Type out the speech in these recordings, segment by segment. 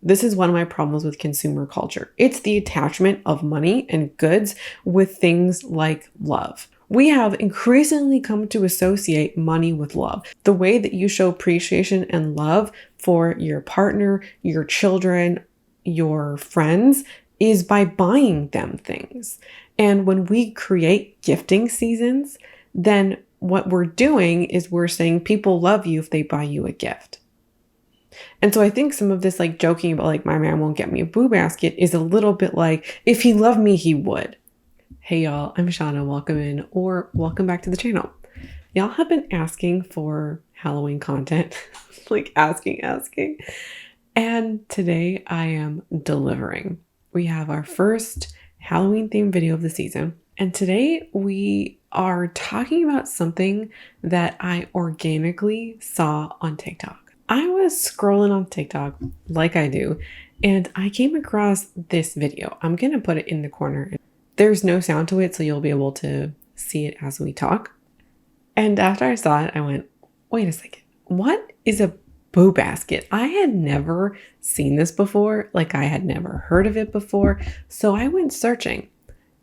This is one of my problems with consumer culture. It's the attachment of money and goods with things like love. We have increasingly come to associate money with love. The way that you show appreciation and love for your partner, your children, your friends is by buying them things. And when we create gifting seasons, then what we're doing is we're saying people love you if they buy you a gift. And so I think some of this like joking about like my man won't get me a boo basket is a little bit like, if he loved me, he would. Hey y'all, I'm Shauna, welcome in or welcome back to the channel. Y'all have been asking for Halloween content, like asking. And today I am delivering. We have our first Halloween themed video of the season. And today we are talking about something that I organically saw on TikTok. I was scrolling on TikTok like I do, and I came across this video. I'm going to put it in the corner. There's no sound to it, so you'll be able to see it as we talk. And after I saw it, I went, wait a second, what is a boo basket? I had never seen this before. Like I had never heard of it before. So I went searching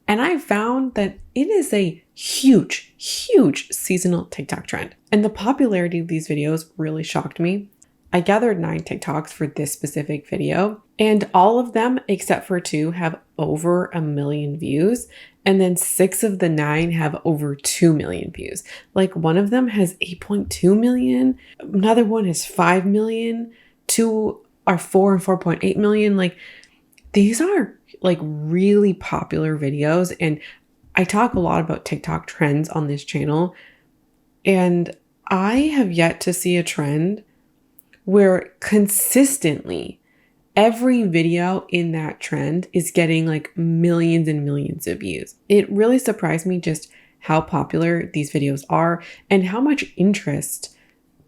and I found that it is a huge seasonal TikTok trend. And the popularity of these videos really shocked me. I gathered 9 TikToks for this specific video, and all of them, except for 2, have over 1 million views. And then 6 of the 9 have over 2 million views. Like one of them has 8.2 million. Another one has 5 million. 2 are 4 and 4.8 million. Like these are like really popular videos. And I talk a lot about TikTok trends on this channel. And I have yet to see a trend where consistently every video in that trend is getting like millions and millions of views. It really surprised me just how popular these videos are and how much interest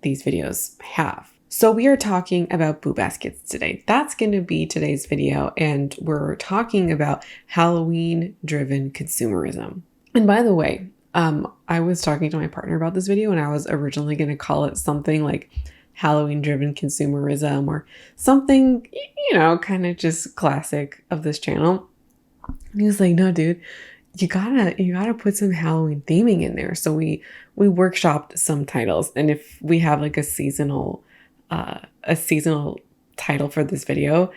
these videos have. So we are talking about boo baskets today. That's going to be today's video, and we're talking about Halloween-driven consumerism. And by the way, I was talking to my partner about this video, and I was originally going to call it something like Halloween-driven consumerism or something, you know, kind of just classic of this channel. And he was like, no, dude, you gotta put some Halloween theming in there. So we workshopped some titles, and if we have like a seasonal title for this video,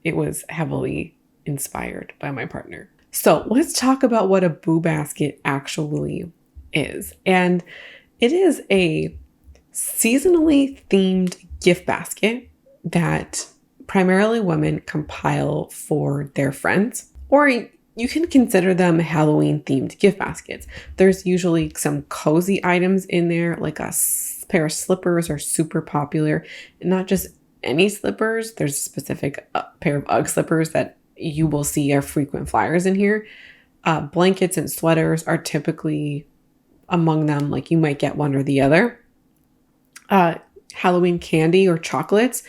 it was heavily inspired by my partner. So let's talk about what a boo basket actually is. And it is a seasonally themed gift basket that primarily women compile for their friends, or you can consider them Halloween themed gift baskets. There's usually some cozy items in there, like a pair of slippers are super popular. And not just any slippers, there's a specific pair of UGG slippers that you will see are frequent flyers in here. Blankets and sweaters are typically among them, like you might get one or the other. Halloween candy or chocolates,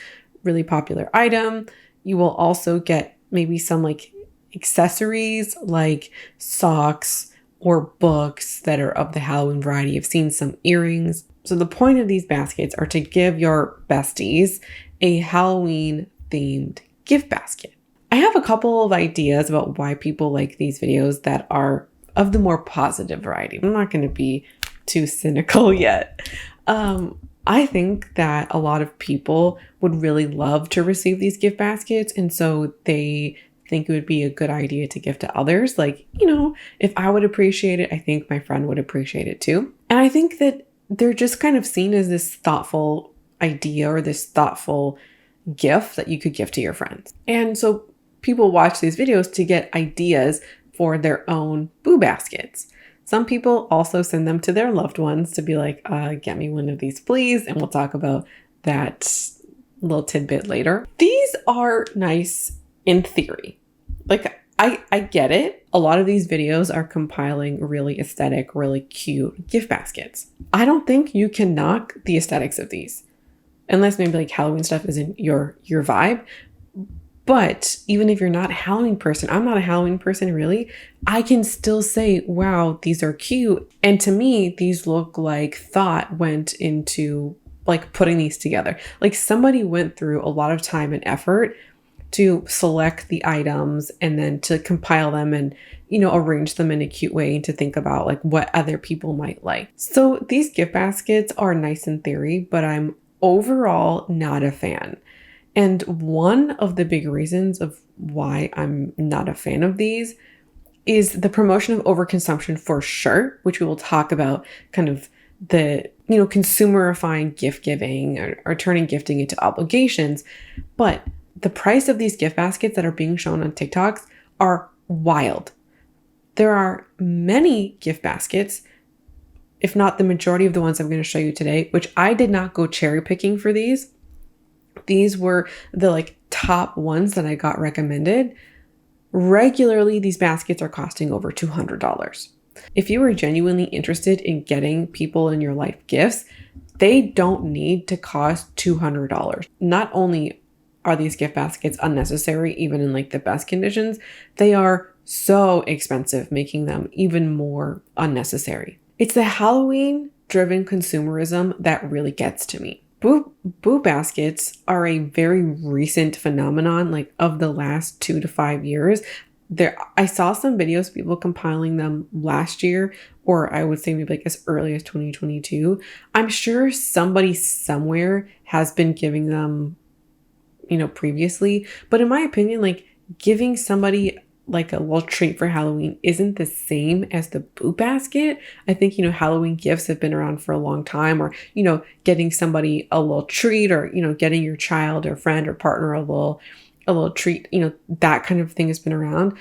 really popular item. You will also get maybe some like accessories like socks or books that are of the Halloween variety. I've seen some earrings. So the point of these baskets are to give your besties a Halloween themed gift basket. I have a couple of ideas about why people like these videos that are of the more positive variety. I'm not going to be too cynical yet. I think that a lot of people would really love to receive these gift baskets. And so they think it would be a good idea to give to others. Like, you know, if I would appreciate it, I think my friend would appreciate it too. And I think that they're just kind of seen as this thoughtful idea or this thoughtful gift that you could give to your friends. And so people watch these videos to get ideas for their own boo baskets. Some people also send them to their loved ones to be like, get me one of these, please. And we'll talk about that little tidbit later. These are nice in theory. Like, I get it. A lot of these videos are compiling really aesthetic, really cute gift baskets. I don't think you can knock the aesthetics of these. Unless maybe like Halloween stuff isn't your vibe. But even if you're not a Halloween person, I'm not a Halloween person really, I can still say, wow, these are cute. And to me, these look like thought went into like putting these together. Like somebody went through a lot of time and effort to select the items and then to compile them and, arrange them in a cute way and to think about like what other people might like. So these gift baskets are nice in theory, but I'm overall not a fan. And one of the big reasons of why I'm not a fan of these is the promotion of overconsumption for sure, which we will talk about kind of the, consumerifying gift giving or turning gifting into obligations. But the price of these gift baskets that are being shown on TikToks are wild. There are many gift baskets, if not the majority of the ones I'm going to show you today, which I did not go cherry picking for these. These were the like top ones that I got recommended. Regularly, these baskets are costing over $200. If you are genuinely interested in getting people in your life gifts, they don't need to cost $200. Not only are these gift baskets unnecessary, even in like the best conditions, they are so expensive, making them even more unnecessary. It's the Halloween-driven consumerism that really gets to me. Boo baskets are a very recent phenomenon, like of the last 2 to 5 years. I saw some videos, people compiling them last year, or I would say maybe like as early as 2022. I'm sure somebody somewhere has been giving them, previously. But in my opinion, like giving somebody like a little treat for Halloween isn't the same as the boo basket. I think, Halloween gifts have been around for a long time, or, getting somebody a little treat, or, getting your child or friend or partner a little treat, that kind of thing has been around.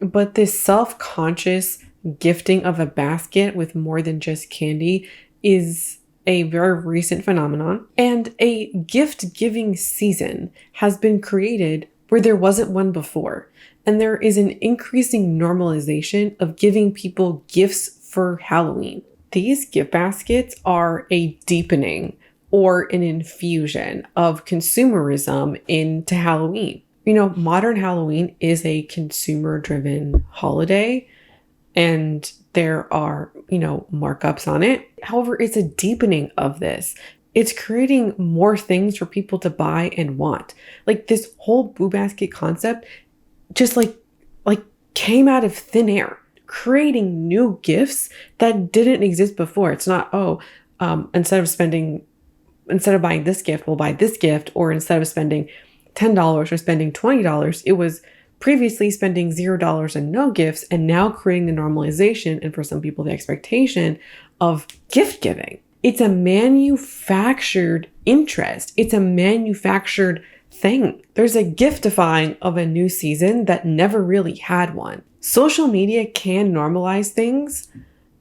But this self-conscious gifting of a basket with more than just candy is a very recent phenomenon. And a gift giving season has been created where there wasn't one before. And there is an increasing normalization of giving people gifts for Halloween. These gift baskets are a deepening or an infusion of consumerism into Halloween. Modern Halloween is a consumer-driven holiday, and there are, markups on it. However, it's a deepening of this. It's creating more things for people to buy and want. Like this whole boo basket concept just like came out of thin air, creating new gifts that didn't exist before. It's not, instead of buying this gift, we'll buy this gift, or instead of spending $10 or spending $20, it was previously spending $0 and no gifts, and now creating the normalization, and for some people the expectation of gift giving. It's a manufactured interest. It's a manufactured thing. There's a giftifying of a new season that never really had one. Social media can normalize things.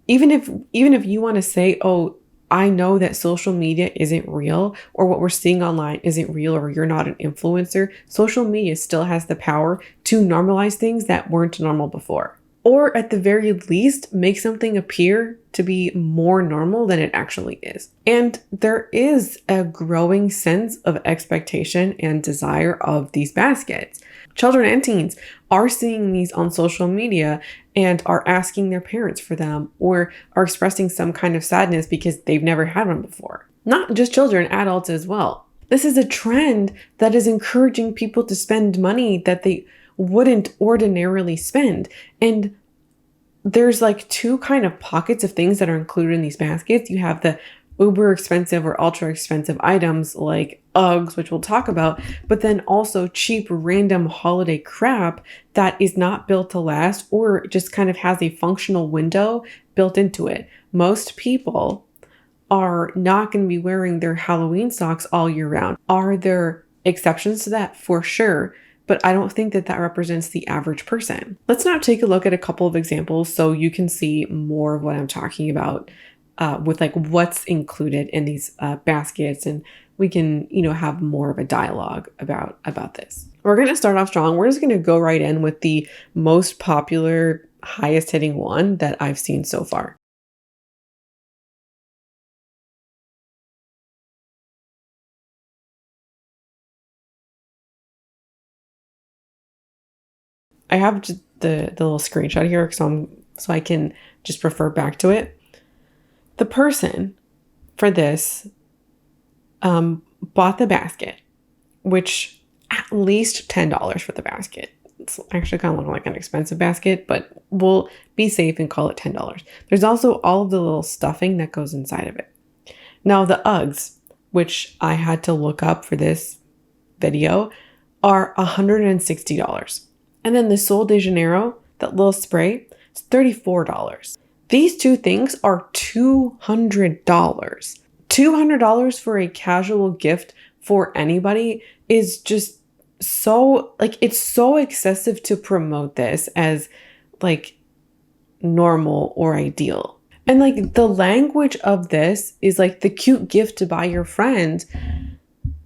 Even if you want to say, oh, I know that social media isn't real, or what we're seeing online isn't real, or you're not an influencer, social media still has the power to normalize things that weren't normal before. Or at the very least, make something appear to be more normal than it actually is. And there is a growing sense of expectation and desire of these baskets. Children and teens are seeing these on social media and are asking their parents for them, or are expressing some kind of sadness because they've never had one before. Not just children, adults as well. This is a trend that is encouraging people to spend money that they wouldn't ordinarily spend. And there's like two kind of pockets of things that are included in these baskets. You have the uber expensive or ultra expensive items like Uggs, which we'll talk about, but then also cheap random holiday crap that is not built to last, or just kind of has a functional window built into it. Most people are not going to be wearing their Halloween socks all year round. Are there exceptions to that? For sure. But I don't think that represents the average person. Let's now take a look at a couple of examples so you can see more of what I'm talking about with like what's included in these baskets, and we can, have more of a dialogue about this. We're going to start off strong. We're just going to go right in with the most popular, highest hitting one that I've seen so far. I have just the little screenshot here so I can just refer back to it. The person for this bought the basket, which at least $10 for the basket. It's actually kind of look like an expensive basket, but we'll be safe and call it $10. There's also all of the little stuffing that goes inside of it. Now the Uggs, which I had to look up for this video, are $160. And then the Sol de Janeiro, that little spray, is $34. These two things are $200. $200 for a casual gift for anybody is just so, like, it's so excessive to promote this as like normal or ideal. And like the language of this is like the cute gift to buy your friend,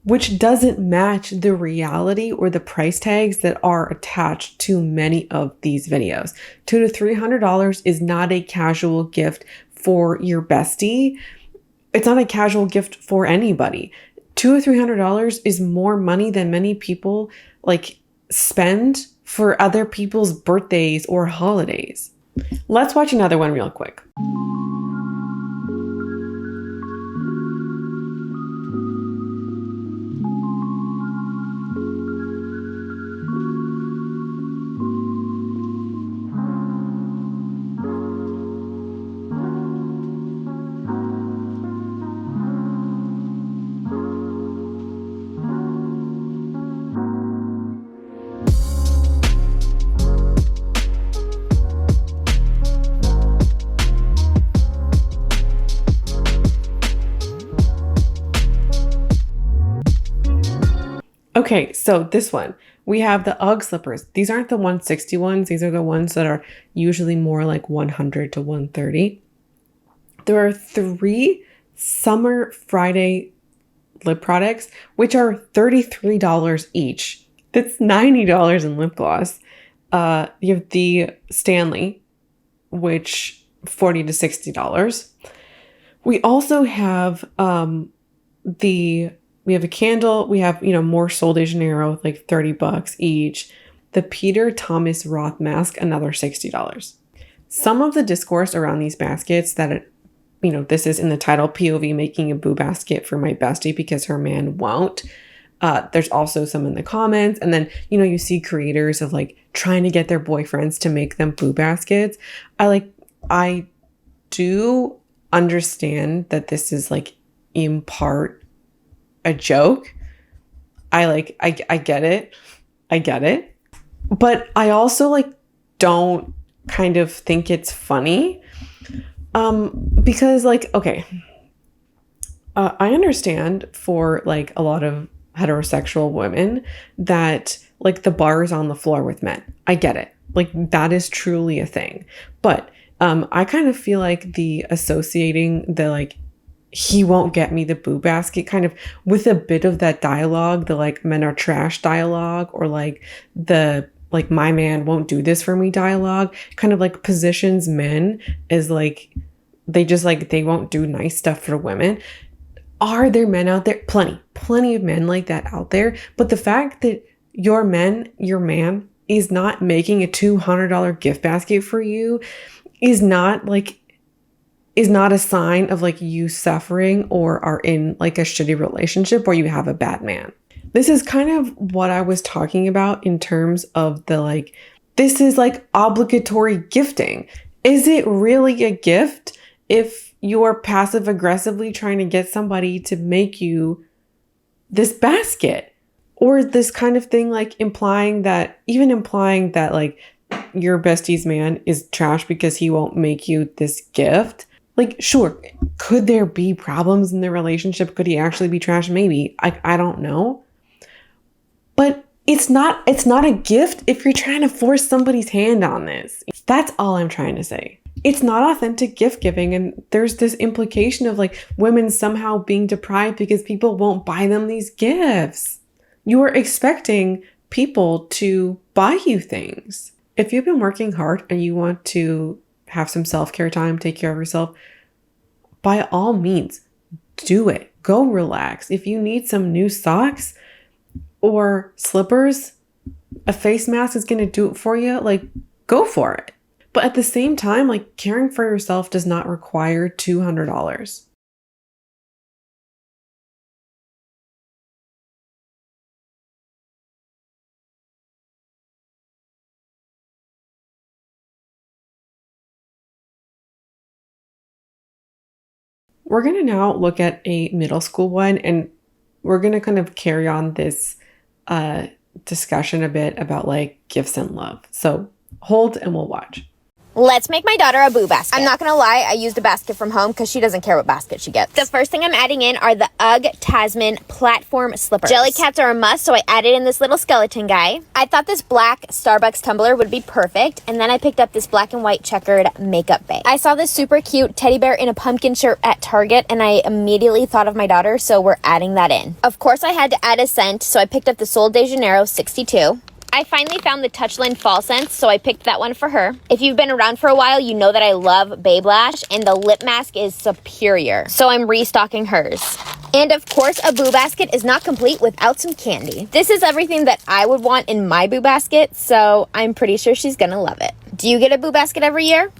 which doesn't match the reality or the price tags that are attached to many of these videos. $200 to $300 is not a casual gift for your bestie. It's not a casual gift for anybody. $200 to $300 is more money than many people like spend for other people's birthdays or holidays. Let's watch another one real quick. Okay, so this one, we have the UGG slippers. These aren't the 160 ones. These are the ones that are usually more like 100 to 130. There are 3 Summer Friday lip products, which are $33 each. That's $90 in lip gloss. You have the Stanley, which $40 to $60. We also have we have a candle. We have, more Sol de Janeiro, like $30 each. The Peter Thomas Roth mask, another $60. Some of the discourse around these baskets that, this is in the title, POV making a boo basket for my bestie because her man won't. There's also some in the comments. And then, you see creators of like trying to get their boyfriends to make them boo baskets. I do understand that this is like in part a joke. I get it. I get it. But I also like don't kind of think it's funny. Because like, okay. I understand for like a lot of heterosexual women that like the bar is on the floor with men. I get it. Like that is truly a thing. But I kind of feel like the associating the like he won't get me the boo basket kind of with a bit of that dialogue, the like men are trash dialogue, or like the like my man won't do this for me dialogue, kind of like positions men as like they just like they won't do nice stuff for women. Are there men out there? Plenty of men like that out there. But the fact that your man is not making a $200 gift basket for you is not a sign of like you suffering or are in like a shitty relationship or you have a bad man. This is kind of what I was talking about in terms of the like, this is like obligatory gifting. Is it really a gift if you're passive aggressively trying to get somebody to make you this basket? Or this kind of thing like implying that like your bestie's man is trash because he won't make you this gift? Like, sure, could there be problems in the relationship? Could he actually be trash? Maybe. I don't know. But it's not a gift if you're trying to force somebody's hand on this. That's all I'm trying to say. It's not authentic gift giving. And there's this implication of like women somehow being deprived because people won't buy them these gifts. You are expecting people to buy you things. If you've been working hard and you want to have some self-care time, take care of yourself, by all means, do it. Go relax. If you need some new socks or slippers, a face mask is going to do it for you. Like, go for it. But at the same time, like caring for yourself does not require $200. We're going to now look at a middle school one, and we're going to kind of carry on this discussion a bit about like gifts and love. So hold and we'll watch. Let's make my daughter a boo basket. I'm not gonna lie, I used a basket from home because she doesn't care what basket she gets. The first thing I'm adding in are the UGG Tasman platform slippers. Jelly cats are a must, so I added in this little skeleton guy. I thought this black Starbucks tumbler would be perfect, and then I picked up this black and white checkered makeup bag. I saw this super cute teddy bear in a pumpkin shirt at Target, and I immediately thought of my daughter, so we're adding that in. Of course, I had to add a scent, so I picked up the Sol de Janeiro 62. I finally found the Touchland Fall Scents, so I picked that one for her. If you've been around for a while, you know that I love Babe Lash, and the lip mask is superior, so I'm restocking hers. And of course, a boo basket is not complete without some candy. This is everything that I would want in my boo basket, so I'm pretty sure she's gonna love it. Do you get a boo basket every year?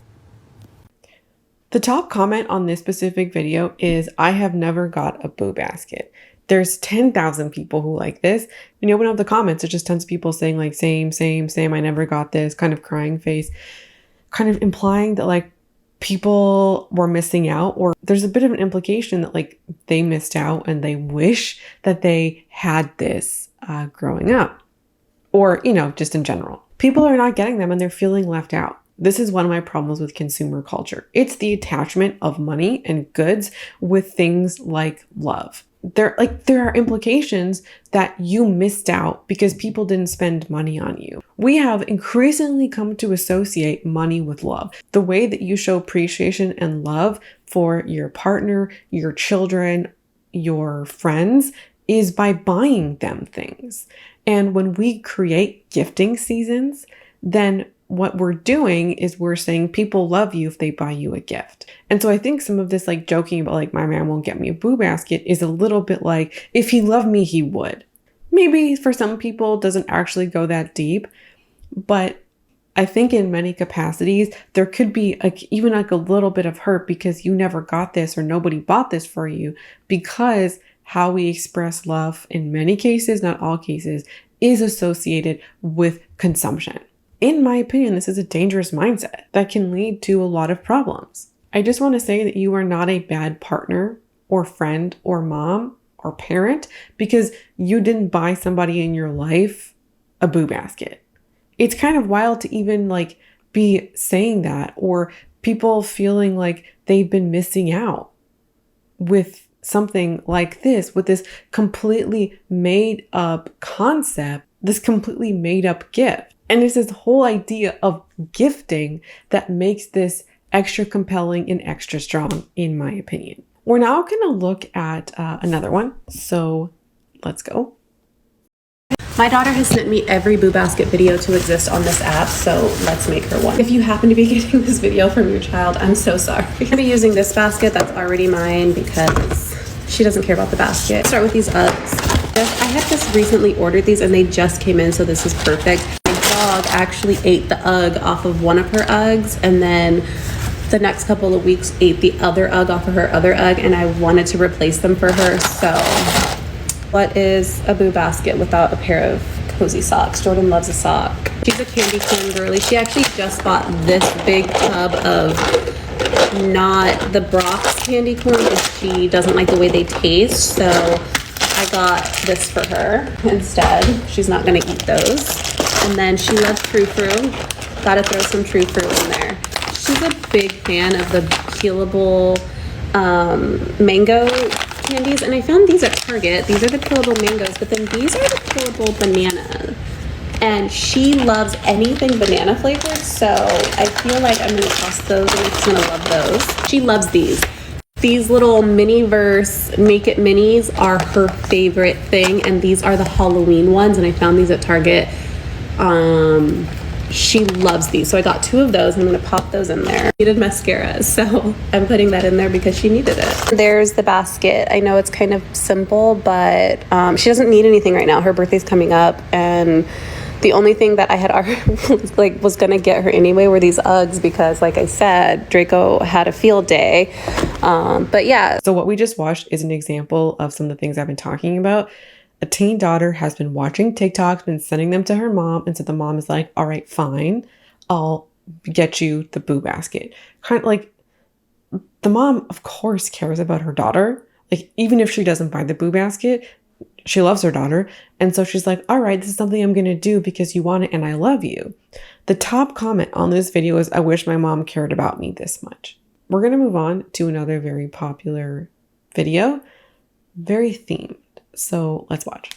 The top comment on this specific video is, I have never got a boo basket. There's 10,000 people who like this. When you open up the comments, it's just tons of people saying like, same, I never got this, kind of crying face, kind of implying that like people were missing out, or there's a bit of an implication that like they missed out and they wish that they had this growing up, or, you know, just in general. People are not getting them and they're feeling left out. This is one of my problems with consumer culture. It's the attachment of money and goods with things like love. There are implications that you missed out because people didn't spend money on you. We have increasingly come to associate money with love. The way that you show appreciation and love for your partner, your children, your friends is by buying them things. And when we create gifting seasons, then what we're doing is we're saying people love you if they buy you a gift. And so I think some of this like joking about like my man won't get me a boo basket is a little bit like, if he loved me, he would. Maybe for some people it doesn't actually go that deep, but I think in many capacities there could be even like a little bit of hurt because you never got this or nobody bought this for you, because how we express love in many cases, not all cases, is associated with consumption. In my opinion, this is a dangerous mindset that can lead to a lot of problems. I just want to say that you are not a bad partner or friend or mom or parent because you didn't buy somebody in your life a boo basket. It's kind of wild to even like be saying that, or people feeling like they've been missing out with something like this, with this completely made up concept, this completely made up gift. And it's this whole idea of gifting that makes this extra compelling and extra strong, in my opinion. We're now going to look at another one. So let's go. My daughter has sent me every boo basket video to exist on this app, so let's make her one. If you happen to be getting this video from your child, I'm so sorry. I'm gonna be using this basket that's already mine because she doesn't care about the basket. Start with these Uggs. I had just recently ordered these and they just came in, so this is perfect. Dog actually ate the UGG off of one of her Uggs, and then the next couple of weeks ate the other UGG off of her other UGG, and I wanted to replace them for her. So what is a boo basket without a pair of cozy socks? Jordan loves a sock. She's a candy corn girly. She actually just bought this big tub of not the Brock's candy corn because she doesn't like the way they taste, so I got this for her instead. She's not gonna eat those. And then she loves True Fruit. Gotta throw some True Fruit in there. She's a big fan of the peelable mango candies. And I found these at Target. These are the peelable mangoes, but then these are the peelable banana. And she loves anything banana flavored, so I feel like I'm gonna toss those and she's gonna love those. She loves these. These little Miniverse Make It Minis are her favorite thing, and these are the Halloween ones, and I found these at Target. She loves these, so I got 2 of those and I'm gonna pop those in there. Needed mascara, so I'm putting that in there because she needed it. There's the basket. I know it's kind of simple, but she doesn't need anything right now. Her birthday's coming up, and the only thing that I had was gonna get her anyway were these Uggs because, like I said, Draco had a field day. But yeah. So what we just watched is an example of some of the things I've been talking about. A teen daughter has been watching TikToks, been sending them to her mom, and so the mom is like, all right, fine, I'll get you the boo basket. Kind of like, the mom, of course, cares about her daughter. Like, even if she doesn't buy the Boo Basket, she loves her daughter. And so she's like, all right, this is something I'm going to do because you want it and I love you. The top comment on this video is, I wish my mom cared about me this much. We're going to move on to another very popular video, very themed. So let's watch.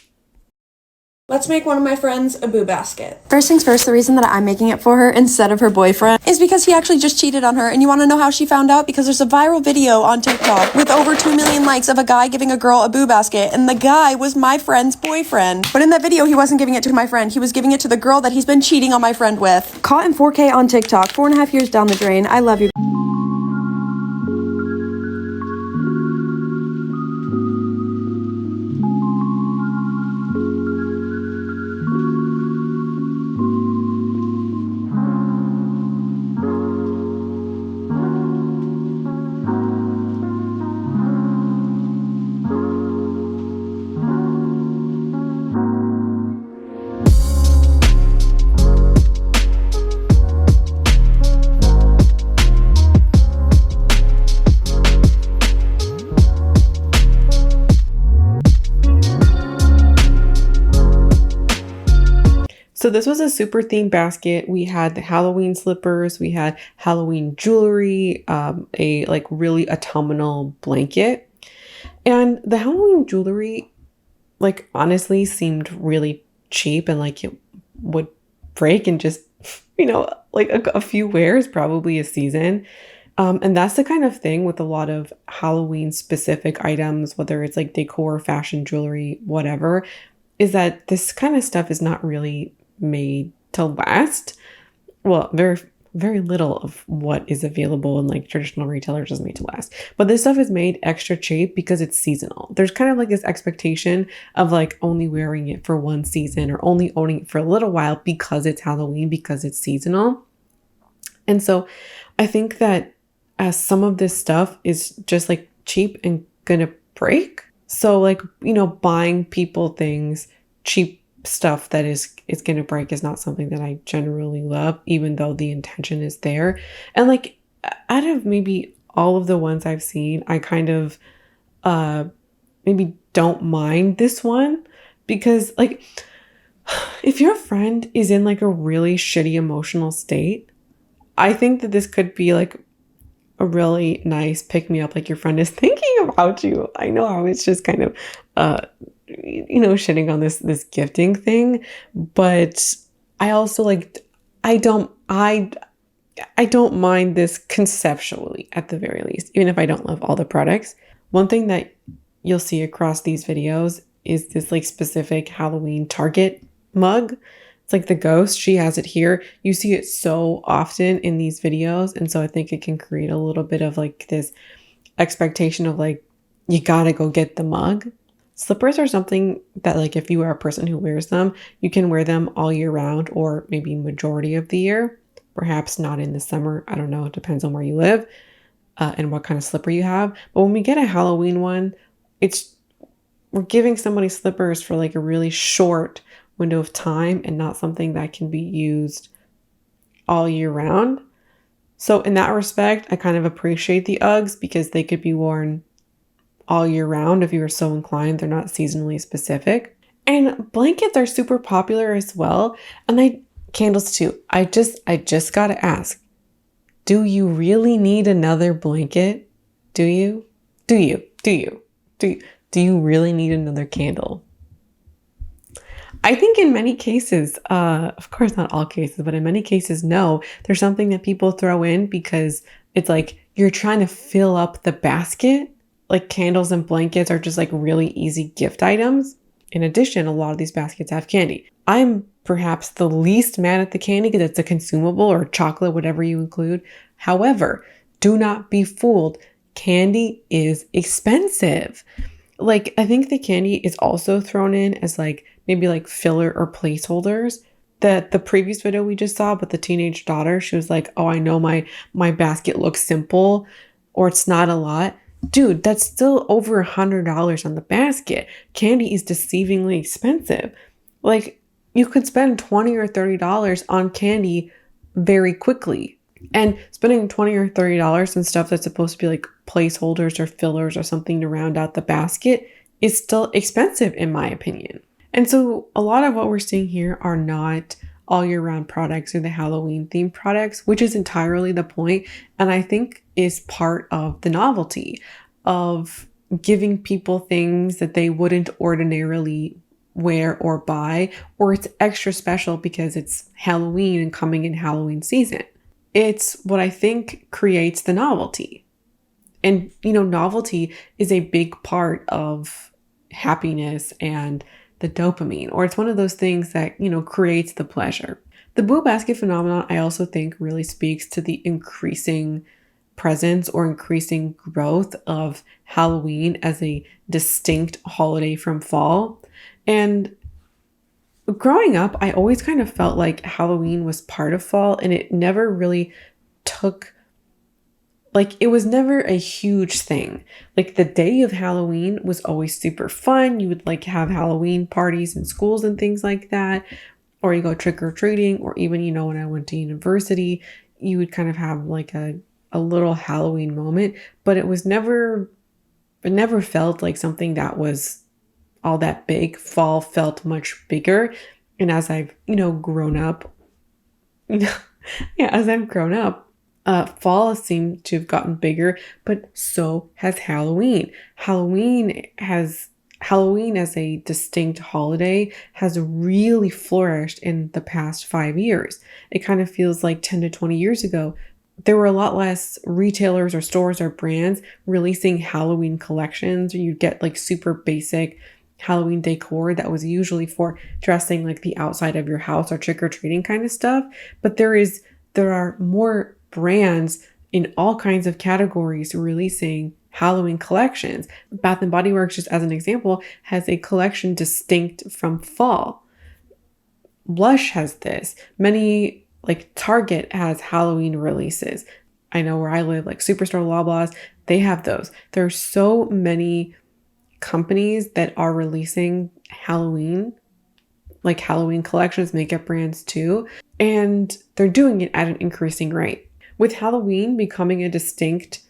Let's make one of my friends a boo basket. First things first, the reason that I'm making it for her instead of her boyfriend is because he actually just cheated on her. And you want to know how she found out? Because there's a viral video on TikTok with over 2 million likes of a guy giving a girl a boo basket. And the guy was my friend's boyfriend. But in that video, he wasn't giving it to my friend. He was giving it to the girl that he's been cheating on my friend with. Caught in 4K on TikTok, 4.5 years down the drain. I love you. So this was a super themed basket. We had the Halloween slippers, we had Halloween jewelry, a like really autumnal blanket. And the Halloween jewelry, like, honestly seemed really cheap and like it would break in just, like a few wears, probably a season. And that's the kind of thing with a lot of Halloween specific items, whether it's like decor, fashion, jewelry, whatever, is that this kind of stuff is not really made to last. Well, very, very little of what is available in like traditional retailers is made to last. But this stuff is made extra cheap because it's seasonal. There's kind of like this expectation of like only wearing it for one season or only owning it for a little while because it's Halloween, because it's seasonal. And so I think that as some of this stuff is just like cheap and gonna break. So like, buying people things, cheap stuff that is going to break is not something that I generally love, even though the intention is there. And like, out of maybe all of the ones I've seen, I kind of maybe don't mind this one, because like, if your friend is in like a really shitty emotional state, I think that this could be like a really nice pick me up. Like, your friend is thinking about you. I know how it's just kind of shitting on this gifting thing, but I also like, I don't mind this conceptually, at the very least, even if I don't love all the products. One thing that you'll see across these videos is this like specific Halloween Target mug. It's like the ghost. She has it here. You see it so often in these videos. And so I think it can create a little bit of like this expectation of like, you gotta go get the mug. Slippers are something that, like, if you are a person who wears them, you can wear them all year round, or maybe majority of the year, perhaps not in the summer. I don't know. It depends on where you live and what kind of slipper you have. But when we get a Halloween one, we're giving somebody slippers for like a really short window of time and not something that can be used all year round. So in that respect, I kind of appreciate the Uggs because they could be worn all year round if you are so inclined. They're not seasonally specific. And blankets are super popular as well. And candles too. I just gotta ask, do you really need another blanket? Do you really need another candle? I think in many cases, of course not all cases, but in many cases, no. There's something that people throw in because it's like you're trying to fill up the basket. Like, candles and blankets are just like really easy gift items. In addition, a lot of these baskets have candy. I'm perhaps the least mad at the candy because it's a consumable, or chocolate, whatever you include. However, do not be fooled. Candy is expensive. Like, I think the candy is also thrown in as like maybe like filler or placeholders. That the previous video we just saw with the teenage daughter, she was like, oh, I know my basket looks simple, or it's not a lot. Dude, that's still over $100 on the basket. Candy is deceivingly expensive. Like, you could spend $20 or $30 on candy very quickly. And spending $20 or $30 on stuff that's supposed to be like placeholders or fillers or something to round out the basket is still expensive, in my opinion. And so a lot of what we're seeing here are not all year round products or the Halloween themed products, which is entirely the point. And I think is part of the novelty of giving people things that they wouldn't ordinarily wear or buy, or it's extra special because it's Halloween and coming in Halloween season. It's what I think creates the novelty. And, novelty is a big part of happiness and the dopamine, or it's one of those things that, creates the pleasure. The Boo Basket phenomenon, I also think, really speaks to the increasing presence or increasing growth of Halloween as a distinct holiday from fall. And growing up, I always kind of felt like Halloween was part of fall, and it never really it was never a huge thing. Like the day of Halloween was always super fun. You would have Halloween parties in schools and things like that, or you go trick or treating, or even, when I went to university, you would kind of have a little Halloween moment, but it never felt like something that was all that big. Fall felt much bigger. And as I've, grown up, fall seemed to have gotten bigger, but so has Halloween. Halloween as a distinct holiday has really flourished in the past 5 years. It kind of feels like 10 to 20 years ago, there were a lot less retailers or stores or brands releasing Halloween collections, or you'd get super basic Halloween decor that was usually for dressing the outside of your house or trick-or-treating kind of stuff. But there are more brands in all kinds of categories releasing Halloween collections. Bath and Body Works, just as an example, has a collection distinct from fall. Lush has this. Many Target has Halloween releases. I know where I live, Superstore, Loblaws, they have those. There are so many companies that are releasing Halloween collections, makeup brands too, and they're doing it at an increasing rate. With Halloween becoming a distinct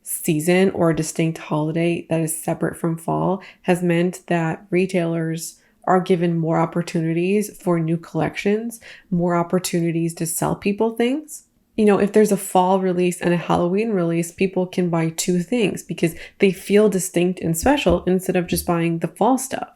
season or a distinct holiday that is separate from fall has meant that retailers are given more opportunities for new collections, more opportunities to sell people things. If there's a fall release and a Halloween release, people can buy two things because they feel distinct and special instead of just buying the fall stuff.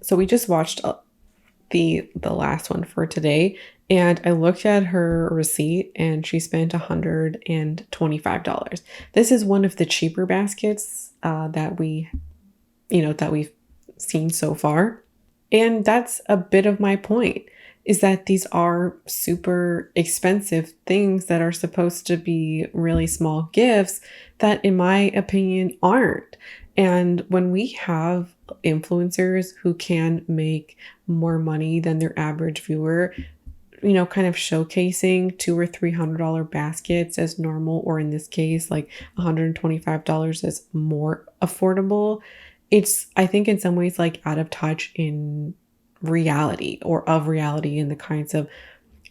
So we just watched the last one for today, and I looked at her receipt and she spent $125. This is one of the cheaper baskets that we've seen so far. And that's a bit of my point, is that these are super expensive things that are supposed to be really small gifts that, in my opinion, aren't. And when we have influencers who can make more money than their average viewer, kind of showcasing $200 or $300 baskets as normal, or in this case, $125 as more affordable, it's, I think, in some ways out of touch in reality, or of reality, in the kinds of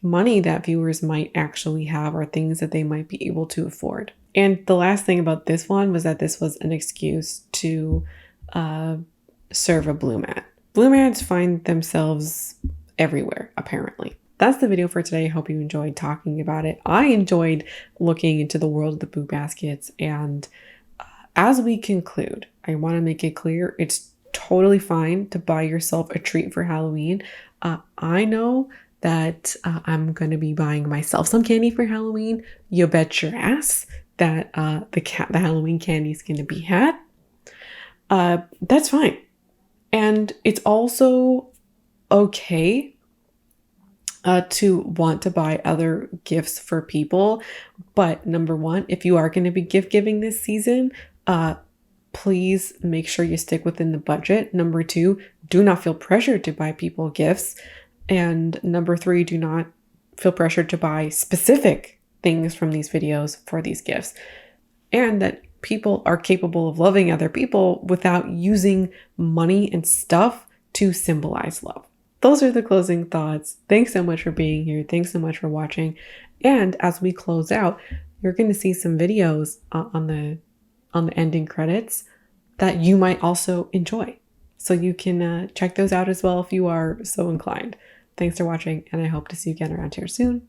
money that viewers might actually have, or things that they might be able to afford. And the last thing about this one was that this was an excuse to serve a blue mat. Blue mats find themselves everywhere, apparently. That's the video for today. I hope you enjoyed talking about it. I enjoyed looking into the world of the Boo Baskets. And as we conclude, I want to make it clear, it's totally fine to buy yourself a treat for Halloween. I know that I'm going to be buying myself some candy for Halloween. You bet your ass that the Halloween candy is going to be had. That's fine. And it's also okay to want to buy other gifts for people. But number one, if you are going to be gift giving this season, please make sure you stick within the budget. Number two, do not feel pressured to buy people gifts. And number three, do not feel pressured to buy specific things from these videos for these gifts. And that people are capable of loving other people without using money and stuff to symbolize love. Those are the closing thoughts. Thanks so much for being here. Thanks so much for watching. And as we close out, you're going to see some videos on the ending credits that you might also enjoy. So you can check those out as well if you are so inclined. Thanks for watching, and I hope to see you again around here soon.